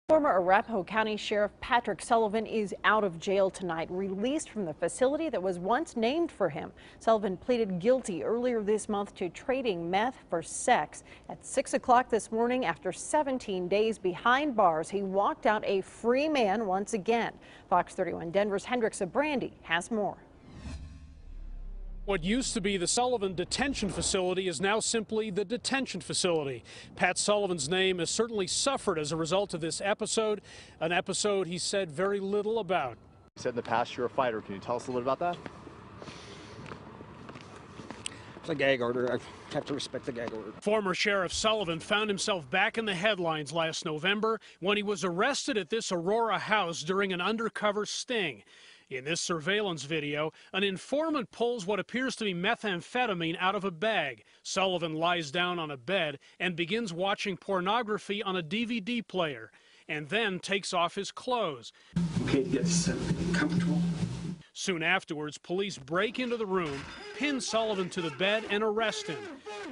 Former Arapahoe County Sheriff Patrick Sullivan is out of jail tonight, released from the facility that was once named for him. Sullivan pleaded guilty earlier this month to trading meth for sex. At 6 o'clock this morning, after 17 days behind bars, he walked out a free man once again. Fox 31 Denver's Hendrik Sabrandi has more. What used to be the Sullivan Detention Facility is now simply the detention facility. Pat Sullivan's name has certainly suffered as a result of this episode, an episode he said very little about. You said in the past you're a fighter. Can you tell us a little bit about that? It's a gag order. I have to respect the gag order. Former Sheriff Sullivan found himself back in the headlines last November when he was arrested at this Aurora house during an undercover sting. In this surveillance video, an informant pulls what appears to be methamphetamine out of a bag. Sullivan lies down on a bed and begins watching pornography on a DVD player, and then takes off his clothes. Okay, get comfortable. Soon afterwards, police break into the room, pin Sullivan to the bed, and arrest him.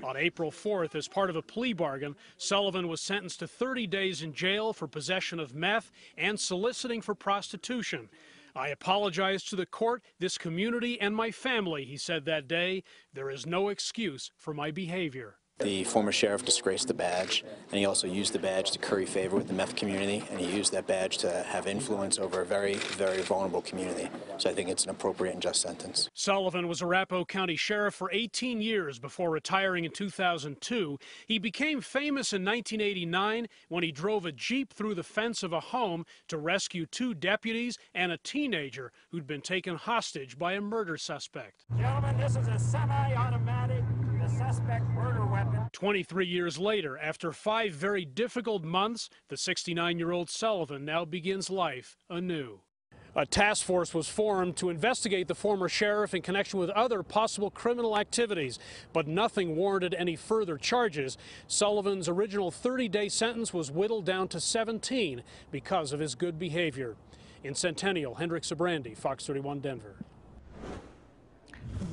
On April 4th, as part of a plea bargain, Sullivan was sentenced to 30 days in jail for possession of meth and soliciting for prostitution. I apologize to the court, this community, and my family, he said that day. There is no excuse for my behavior. The former sheriff disgraced the badge, and he also used the badge to curry favor with the meth community, and he used that badge to have influence over a very, very vulnerable community. So I think it's an appropriate and just sentence. Sullivan was Arapahoe County Sheriff for 18 years before retiring in 2002. He became famous in 1989 when he drove a Jeep through the fence of a home to rescue 2 deputies and a teenager who'd been taken hostage by a murder suspect. Gentlemen, this is a semi-automatic, the suspect murder weapon. 23 years later, after 5 very difficult months, the 69-year-old Sullivan now begins life anew. A task force was formed to investigate the former sheriff in connection with other possible criminal activities, but nothing warranted any further charges. Sullivan's original 30-day sentence was whittled down to 17 because of his good behavior. In Centennial, Hendrik Sabrandi, Fox 31 Denver.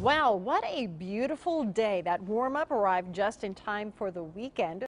Wow, what a beautiful day. That warm-up arrived just in time for the weekend.